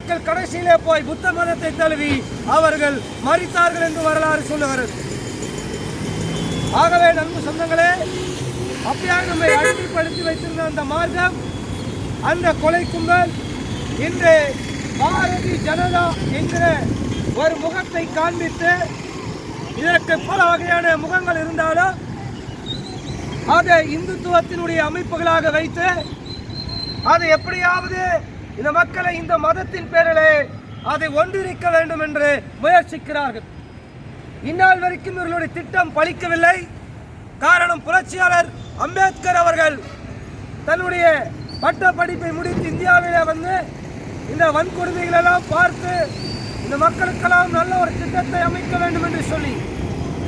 மக்கள் கடைசியிலே போய் புத்த மதத்தை தழுவி அவர்கள் மரித்தார்கள் என்று வரலாறு சொல்லுகிறது. ஆகவே நண்பு சொந்தங்களே, அப்படியாக நம்மை அடிமைப்படுத்தி வைத்திருந்த அந்த மார்க்கம், அந்த கொலை கும்பல் இன்று பாரதிய ஜனதா என்கிற ஒரு முகத்தை காண்பித்து, இதற்கு பல வகையான முகங்கள் இருந்தாலும் அதை இந்துத்துவத்தினுடைய அமைப்புகளாக வைத்து அதை எப்படியாவது இந்த மக்களை இந்த மதத்தின் பேரிலே அதை ஒன்றிணைக்க வேண்டும் என்று முயற்சிக்கிறார்கள். இந்நாள் வரைக்கும் இவர்களுடைய திட்டம் பலிக்கவில்லை. காரணம், புரட்சியாளர் அம்பேத்கர் அவர்கள் தன்னுடைய பட்ட படிப்பை முடித்து இந்தியாவிலே வந்து இந்த வன்கொடுமைகளெல்லாம் பார்த்து இந்த மக்களுக்கெல்லாம் நல்ல ஒரு திட்டத்தை அமைக்க வேண்டும் என்று சொல்லி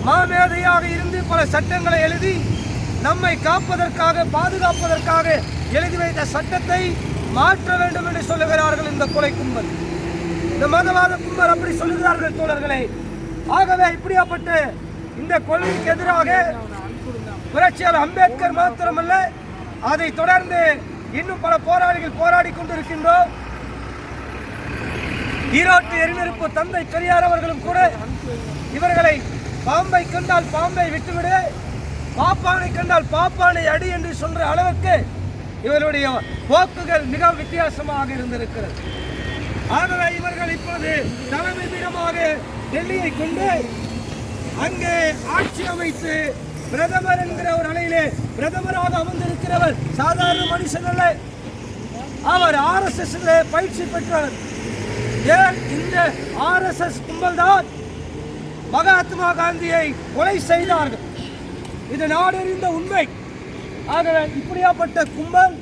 மாமேதையாக இருந்து பல சட்டங்களை எழுதி நம்மை காப்பதற்காக, பாதுகாப்பதற்காக எழுதி வைத்த சட்டத்தை மாற்ற வேண்டும் என்று சொல்லுகிறார்கள் இந்த கொலை கும்பல், இந்த மதவாத கும்பல். அப்படி சொல்லுகிறார்கள் தோழர்களே. ஆகவே இப்படியாப்பட்ட இந்த கொள்கைக்கு எதிராக புரட்சியாளர் அம்பேத்கர் மாத்திரமல்ல, அதை தொடர்ந்து இன்னும் பல போராளிகள் போராடி கொண்டிருக்கின்றோம். ஈரோட்டு எரிநெருப்பு தந்தை பெரியார் அவர்களும் கூட இவர்களை பாம்பை கண்டால் பாம்பை விட்டுவிடு, பாப்பானை கண்டால் பாப்பானை அடி என்று சொல்ற அளவுக்கு இவருடைய போக்குகள் மிக வித்தியாசமாக இருந்திருக்கிறது. ஆகவே இவர்கள் இப்போது தலைமை பீடமாக டெல்லியை கொண்டு அங்கே ஆட்சி அமைத்து பிரதமர் என்கிற ஒரு நிலையிலே பிரதமராக அமர்ந்திருக்கிறவர் சாதாரண மனுஷன் அல்ல. அவர் RSS பயிற்சி பெற்றவர். ஏன் இந்த RSS கும்பல் தான் மகாத்மா காந்தியை கொலை செய்தார்கள். இது நாடறிந்த உண்மை. ஆகவே இப்படியாப்பட்ட கும்பல்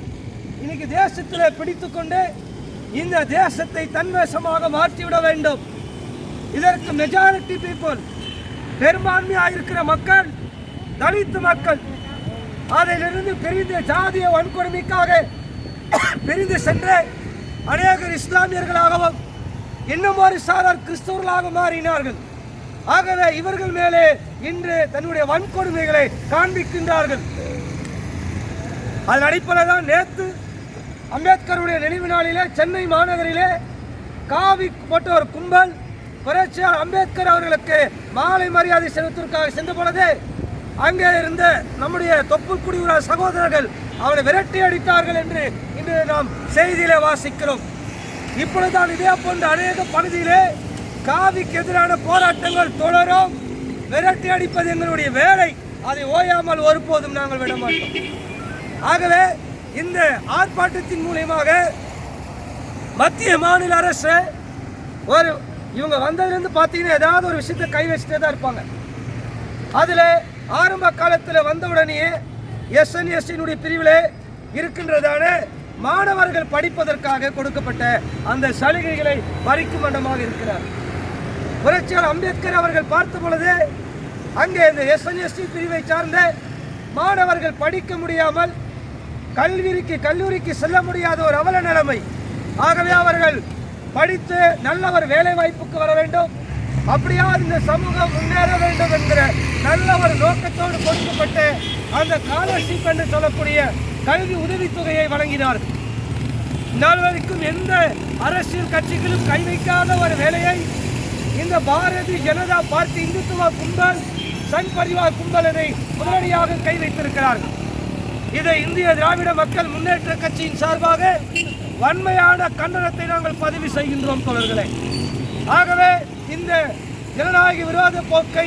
இன்னைக்கு தேசத்திலே பிடித்துக்கொண்டு இந்த தேசத்தை தன்வசமாக மாற்றிவிட வேண்டும். இதற்கு மெஜாரிட்டி பீப்புள், பெரும்பான்மையாக இருக்கிற மக்கள், தலித் மக்கள், அதிலிருந்து பிரிந்து ஜாதிய வன்கொடுமைக்காக பிரிந்து சென்று அநேகர் இஸ்லாமியர்களாகவும் இன்னும் ஒரு சாரார் கிறிஸ்தவர்களாக மாறினார்கள். ஆகவே இவர்கள் மேலே இன்று தன்னுடைய வன்கொடுமைகளை காண்பிக்கின்றார்கள். அதன் அடிப்படையில் தான் நேற்று அம்பேத்கருடைய நினைவு நாளிலே சென்னை மாநகரிலே காவி போட்ட ஒரு கும்பல் புரட்சியாளர் அம்பேத்கர் அவர்களுக்கு மாலை மரியாதை செலுத்துவதற்காக சென்ற பொழுது அங்கே இருந்த நம்முடைய தொப்புள் குடியுற சகோதரர்கள் அவரை விரட்டி அடித்தார்கள் என்று இன்று நாம் செய்தியிலே வாசிக்கிறோம். இப்பொழுதுதான் இதே போன்ற அநேக பகுதியிலே காவிக்கு எதிரான போராட்டங்கள் தொடரும். விரட்டி அடிப்பது எங்களுடைய வேலை. அதை ஓயாமல் ஒருபோதும் நாங்கள் விட மாட்டோம். ஆகவே இந்த ஆர்ப்பாட்டத்தின் மூலமாக மத்திய மாநில அரசு இவங்க வந்ததுலேருந்து பார்த்தீங்கன்னா ஏதாவது ஒரு விஷயத்தை கை வச்சுட்டே தான் இருப்பாங்க. அதில் ஆரம்ப காலத்தில் வந்தவுடனேயே SNSC பிரிவில் இருக்கின்றதான மாணவர்கள் படிப்பதற்காக கொடுக்கப்பட்ட அந்த சலுகைகளை பறிக்கும் வண்ணமாக இருக்கிறார். புரட்சியாளர் அம்பேத்கர் அவர்கள் பார்த்த பொழுது அங்கே இந்த SNSC பிரிவை சார்ந்த மாணவர்கள் படிக்க முடியாமல் கல்லூரிக்கு செல்ல முடியாத ஒரு அவல நிலைமை. ஆகவே அவர்கள் படித்து நல்ல ஒரு வேலை வாய்ப்புக்கு வர வேண்டும், அப்படியாவது இந்த சமூகம் முன்னேற வேண்டும் என்கிற நல்ல ஒரு நோக்கத்தோடு கொடுக்கப்பட்ட அந்த ஸ்காலர்ஷிப் என்று சொல்லக்கூடிய கல்வி உதவித்தொகையை வழங்கினார்கள். நாள் வரைக்கும் எந்த அரசியல் கட்சிகளும் கை வைக்காத ஒரு வேலையை இந்த பாரதிய ஜனதா பார்ட்டி இந்துத்துவ கும்பல், சங் பரிவார் கும்பலினை உடனடியாக கை வைத்திருக்கிறார்கள். இதை இந்திய திராவிட மக்கள் முன்னேற்ற கட்சியின் சார்பாக வன்மையான கண்டனத்தை நாங்கள் பதிவு செய்கின்றோம் தோழர்களே. ஆகவே இந்த ஜனநாயக விரோத போக்கை,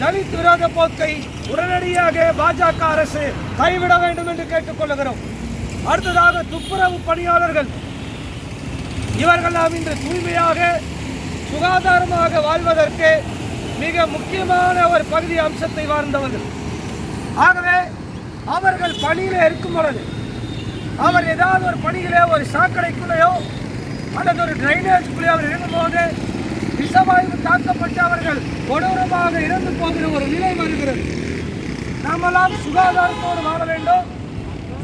தலித் விரோத போக்கை உடனடியாக பாஜக அரசு கைவிட வேண்டும் என்று கேட்டுக்கொள்கிறோம். அடுத்ததாக துப்புரவு பணியாளர்கள், இவர்கள் நாம் இன்று தூய்மையாக சுகாதாரமாக வாழ்வதற்கு மிக முக்கியமான ஒரு பகுதி அம்சத்தை வாழ்ந்தவர்கள். ஆகவே அவர்கள் பணியில் இருக்கும் பொழுது அவர் ஏதாவது ஒரு பணியிலே ஒரு சாக்கடைக்குள்ளேயோ அல்லது ஒரு டிரைனேஜுக்குள்ளேயோ அவர் இருக்கும்போது விஷவாயு தாக்கப்பட்டு அவர்கள் கொடூரமாக இறந்து போகிற ஒரு நிலை வருகிறது. நாமெல்லாம் சுகாதாரத்தோடு வாழ வேண்டும்,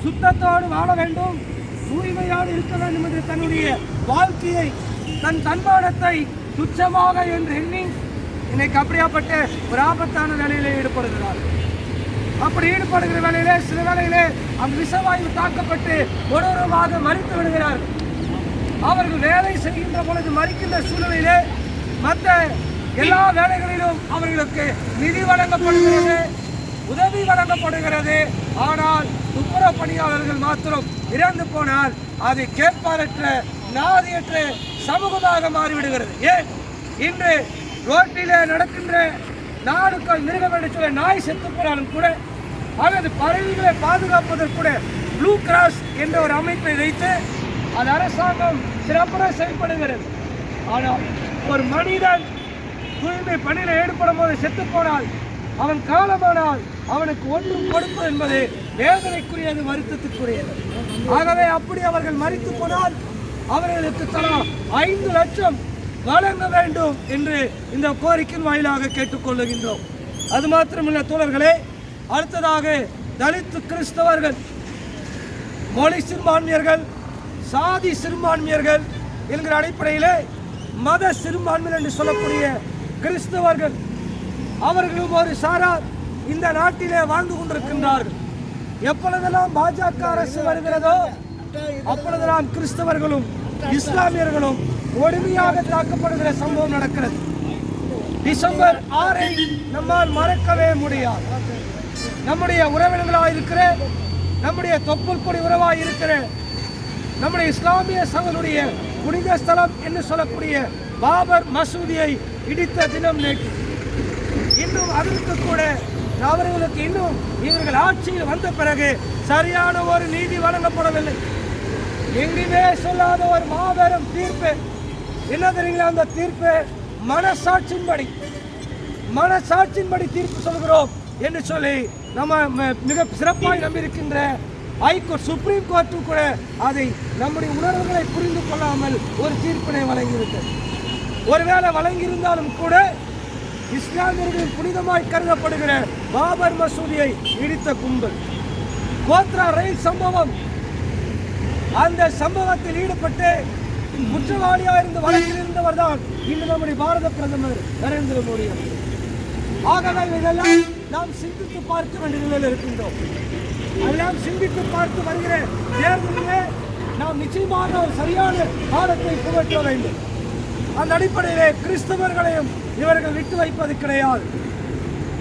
சுத்தத்தோடு வாழ வேண்டும், தூய்மையோடு இருக்க வேண்டும் என்று தன்னுடைய வாழ்க்கையை, தன் தன்மானத்தை துச்சமாக என்று எண்ணி இன்னைக்கு அப்படியாப்பட்ட ஒரு ஆபத்தான வேலையிலே ஈடுபடுகிறார். அப்படி ஈடுபடுகிற வேலையிலே சில வேலையிலே அந்த விஷவாயு தாக்கப்பட்டு கொடூரமாக மறித்து விடுகிறார்கள். அவர்கள் வேலை செய்கின்ற பொழுது மறிக்கின்ற சூழ்நிலையிலே மற்ற எல்லா வேலைகளிலும் அவர்களுக்கு நிதி வழங்கப்படுகிறது, உதவி வழங்கப்படுகிறது. ஆனால் துப்புரவு பணியாளர்கள் மாத்திரம் இறந்து போனால் அது கேட்பாரற்ற நாதியற்ற சமூகமாக மாறிவிடுகிறது. ஏன் இன்று ரோட்டிலே நடக்கின்ற நாடுகள் மிருகம் என்று சொல்ல நாய் செத்து போனாலும் கூட அல்லது பறவைகளை பாதுகாப்பதற்கு கூட ப்ளூ கிராஸ் என்ற ஒரு அமைப்பை வைத்து அது அரசாங்கம் சிறப்பாக செயல்படுகிறது. ஆனால் ஒரு மனிதன் தூய்மை பணியில் ஈடுபடும் போது செத்து போனால், அவன் காலமானால் அவனுக்கு ஒன்றும் கொடுப்பது என்பது வேதனைக்குரியது, வருத்தத்துக்குரியது. ஆகவே அப்படி அவர்கள் மரித்து போனால் அவர்களுக்கு தலா 5 லட்சம் வழங்க வேண்டும் என்று இந்த கோரிக்கையின் வாயிலாக கேட்டுக்கொள்ளுகின்றோம். அது மாத்திரமல்ல தோழர்களே, அடுத்ததாக தலித் கிறிஸ்தவர்கள், மொழி சிறுபான்மையர்கள், சாதி சிறுபான்மையர்கள் என்கிற அடிப்படையிலே மத சிறுபான்மையர் என்று சொல்லக்கூடிய கிறிஸ்தவர்கள் அவர்களும் ஒரு சாரார் இந்த நாட்டிலே வாழ்ந்து கொண்டிருக்கின்றார்கள். எப்பொழுதெல்லாம் பாஜக அரசு வருகிறதோ அப்பொழுதெல்லாம் கிறிஸ்தவர்களும் இஸ்லாமியர்களும் கொடுமையாக தாக்கப்படுகிற சம்பவம் நடக்கிறது. டிசம்பர் 6 நம்மால் மறக்கவே முடியாது. நம்முடைய உறவினர்களாக இருக்கிற, நம்முடைய தொப்புள் கொடி உறவாக இருக்கிற, நம்முடைய இஸ்லாமிய சகோதரிய புனித ஸ்தலம் என்று சொல்லக்கூடிய பாபர் மசூதியை இடித்த தினம் நேற்று. இன்னும் அதற்கு கூட அவர்களுக்கு இன்னும் இவர்கள் ஆட்சியில் வந்த பிறகு சரியான ஒரு நீதி வழங்கப்படவில்லை. எங்குமே சொல்லாத ஒரு மாபெரும் தீர்ப்பு. என்ன தெரியுங்களா? அந்த தீர்ப்பு மனசாட்சியின்படி தீர்ப்பு சொல்கிறோம் என்று சொல்லி நம்ம மிக சிறப்பாக நம்பியிருக்கின்ற ஹைகோர்ட், சுப்ரீம் கோர்ட்டும் கூட அதை நம்முடைய உணர்வுகளை புரிந்து கொள்ளாமல் ஒரு தீர்ப்பினை வழங்கியிருக்கிறது. ஒருவேளை வழங்கியிருந்தாலும் கூட இஸ்லாமியர்களின் புனிதமாய் கருதப்படுகிற பாபர் மசூதியை இடித்த கும்பல், கோத்ரா ரயில் சம்பவம், அந்த சம்பவத்தில் ஈடுபட்டு குற்றவாளியாக இருந்து வழக்கில் இருந்தவர் தான் இன்று நம்முடைய பாரத பிரதமர் நரேந்திர மோடி. ஆகவே இதெல்லாம் நாம் சிந்தித்து பார்க்க வேண்டிய நிலையில் இருக்கின்றோம். அதெல்லாம் சிந்தித்து பார்த்து வருகிற தேர்தலிலே நாம் நிச்சயமாக ஒரு சரியான பாடத்தை புகட்ட வேண்டும். அந்த அடிப்படையிலே கிறிஸ்தவர்களையும் இவர்கள் விட்டு வைப்பது கிடையாது.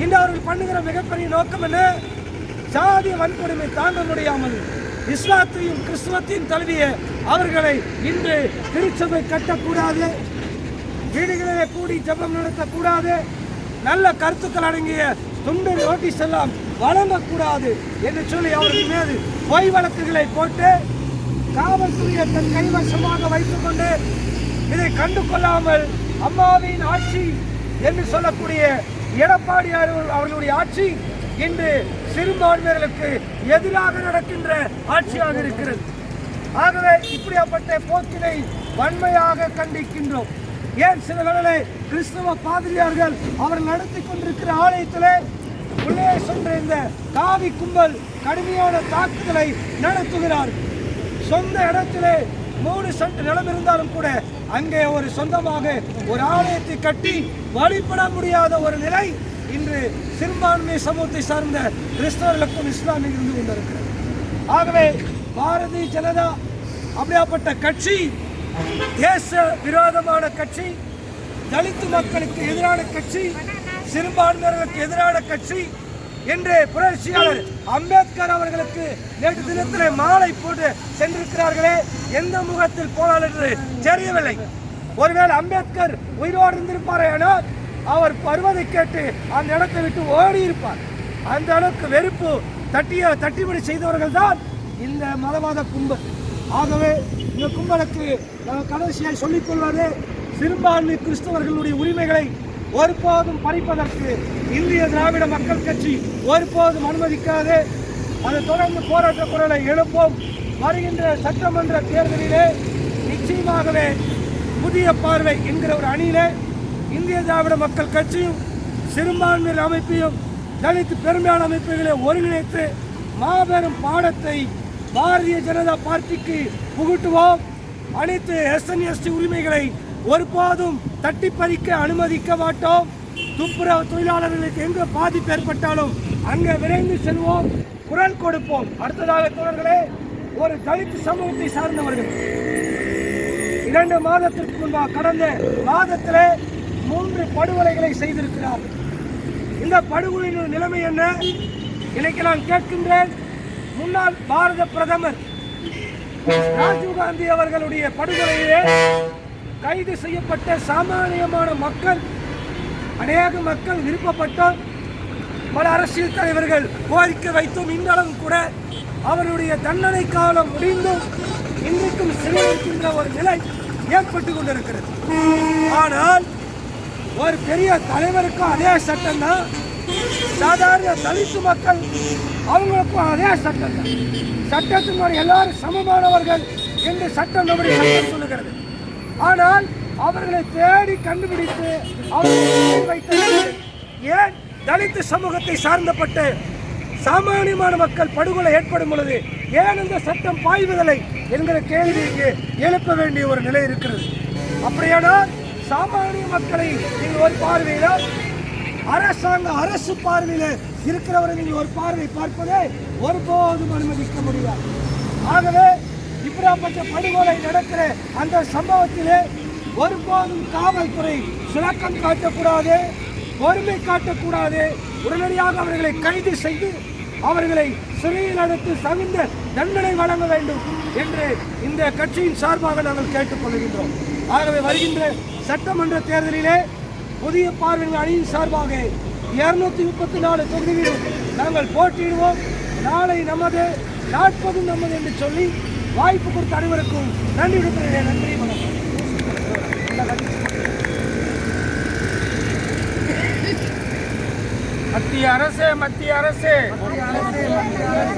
இன்று அவர்கள் பண்ணுகிற மிகப்பெரிய நோக்கம் என்ன? சாதிய வன்கொடுமை தாங்க முடியாமல் இஸ்லாத்தையும் கிறிஸ்தவத்தையும் தழுவிய அவர்களை இன்று திருச்சபை கட்டக்கூடாது, வீடுகளிலே கூடி ஜபம் நடத்தக்கூடாது, நல்ல கருத்துக்கள் அடங்கிய துண்டு நோட்டீஸ் எல்லாம் வழங்கக்கூடாது என்று சொல்லி அவர்கள் மீது பொய் வழக்குகளை போட்டு காவல்துறையை தன் கைவசமாக வைத்துக் கொண்டு இதை கண்டு கொள்ளாமல் அம்மாவின் ஆட்சி என்று சொல்லக்கூடிய எடப்பாடி அவர்களுடைய ஆட்சி இன்று சிறுபான்மையர்களுக்கு எதிராக நடக்கின்ற ஆட்சியாக இருக்கிறது. ஆகவே இப்படியாப்பட்ட போக்கினை வன்மையாக கண்டிக்கின்றோம். ஏன் சில வேளை கிறிஸ்தவ பாதிரியார்கள் அவர்கள் நடத்தி கொண்டிருக்கிற ஆலயத்திலே உள்ளே சென்ற இந்த காவி கும்பல் கடுமையான தாக்குதலை நடத்துகிறார்கள். சொந்த இடத்திலே 3 சென்ட் நிலம் இருந்தாலும் கூட அங்கே ஒரு சொந்தமாக ஒரு ஆலயத்தை கட்டி வழிபட முடியாத ஒரு நிலை இன்று சிறுபான்மை சமூகத்தை சார்ந்த கிறிஸ்தவர்களுக்கும் இஸ்லாமில் இருந்து கொண்டிருக்கிறது. ஆகவே பாரதிய ஜனதா அப்படியாப்பட்ட கட்சி தேச விரோதமான கட்சி, தலித்து மக்களுக்கு எதிரான கட்சி, சிறுபான்மையினருக்கு எதிரான கட்சி என்று புரட்சியாளர் அம்பேத்கர் அவர்களுக்கு நேற்று தினத்திலே மாலை போட்டு சென்றிருக்கிறார்களே, எந்த முகத்தில் போனார் என்று தெரியவில்லை. ஒருவேளை அம்பேத்கர் உயிரோடு இருந்திருப்பாரே ஆனால் அவர் வருவதை கேட்டு அந்த இடத்தை விட்டு ஓடி இருப்பார். அந்த அளவுக்கு வெறுப்பு தட்டிபடி செய்தவர்கள் தான் இந்த மதவாத கும்பல். ஆகவே இந்த கும்பலுக்கு கடைசியாக சொல்லிக் கொள்வது, சிறுபான்மை கிறிஸ்தவர்களுடைய உரிமைகளை ஒருபோதும் பறிப்பதற்கு இந்திய திராவிட மக்கள் கட்சி ஒருபோதும் அனுமதிக்காது. அதை தொடர்ந்து போராட்ட குரலை எழுப்போம். வருகின்ற சட்டமன்ற தேர்தலிலே நிச்சயமாகவே புதிய பார்வை என்கிற ஒரு அணியிலே இந்திய திராவிட மக்கள் கட்சியும் சிறுபான்மையர் அமைப்பையும் தலித் பெரும்பாலான அமைப்புகளை ஒருங்கிணைத்து மாபெரும் பாடத்தை பாரதிய ஜனதா பார்ட்டிக்கு புகுட்டுவோம். அனைத்து SC உரிமைகளை ஒருபோதும் தட்டி பறிக்க அனுமதிக்க மாட்டோம். துப்புரவு தொழிலாளர்களுக்கு எங்கு பாதிப்பு ஏற்பட்டாலும் அங்கே விரைந்து செல்வோம், குரல் கொடுப்போம். அடுத்ததாக தோழர்களே, ஒரு தலித் சமூகத்தை சார்ந்தவர்கள் 2 மாதத்திற்கு முன்பாக கடந்த மாதத்திலே 3 படுகொலைகளை செய்திருக்கிறார்கள். இந்த படுகொலையின் நிலைமை என்ன? இன்னைக்கு நான் கேட்கின்றேன், முன்னாள் பாரத பிரதமர் ராஜீவ்காந்தி அவர்களுடைய படுகொலையிலே கைது செய்யப்பட்ட சாமானியமான மக்கள், அநேக மக்கள் விருப்பப்பட்டோம், பல அரசியல் தலைவர்கள் கோரிக்கை வைத்தும் இன்றளவு கூட அவருடைய தண்டனை காலம் முடிந்தும் இன்றைக்கும் சிறையில் இருக்கின்ற ஒரு நிலை ஏற்பட்டு கொண்டிருக்கிறது. ஆனால் ஒரு பெரிய தலைவருக்கும் அதே சட்டம் தான், சாதாரண தலித்து மக்கள் அவங்களுக்கும் அதே சட்டம் தான். சட்டத்தின் எல்லாரும் சமமானவர்கள் என்று சட்டம் நம்முடைய சட்டம் சொல்லுகிறது. ஆனால் அவர்களை தேடி கண்டுபிடித்து அவர்களை வைத்தது ஏன்? தலித்து சமூகத்தை சார்ந்தப்பட்ட சாமானியமான மக்கள் படுகொலை ஏற்படும் பொழுது ஏன் இந்த சட்டம் பாய்வதில்லை என்கிற கேள்விக்கு எழுப்ப வேண்டிய ஒரு நிலை இருக்கிறது. அப்படியானால் சாமானிய மக்களை நீங்கள் ஒரு பார்வையில, அரசு பார்வையில் இருக்கிறவரை நீங்கள் ஒரு பார்வை பார்ப்பதை ஒருபோதும் அனுமதிக்க முடியாது. ஆகவே இப்படிப்பட்ட படுகொலை நடக்கிற அந்த சம்பவத்திலே ஒருபோதும் காவல்துறை சுணக்கம் காட்டக்கூடாது, பொறுமை காட்டக்கூடாது. உடனடியாக அவர்களை கைது செய்து அவர்களை சிறையில் அடைத்து தகுந்த தண்டனை வழங்க வேண்டும் என்று இந்த கட்சியின் சார்பாக நாங்கள் கேட்டுக்கொள்கின்றோம். ஆகவே வருகின்ற சட்டமன்ற தேர்தலிலே புதிய பார்வைகள் அணியின் சார்பாக 234 தொகுதிகளில் நாங்கள் போட்டியிடுவோம். நாளை நமது, 40 நமது என்று சொல்லி வாய்ப்பு கொடுத்த அனைவருக்கும் நன்றி விடுக்கிறேன். நன்றி, வணக்கம். மத்திய அரசு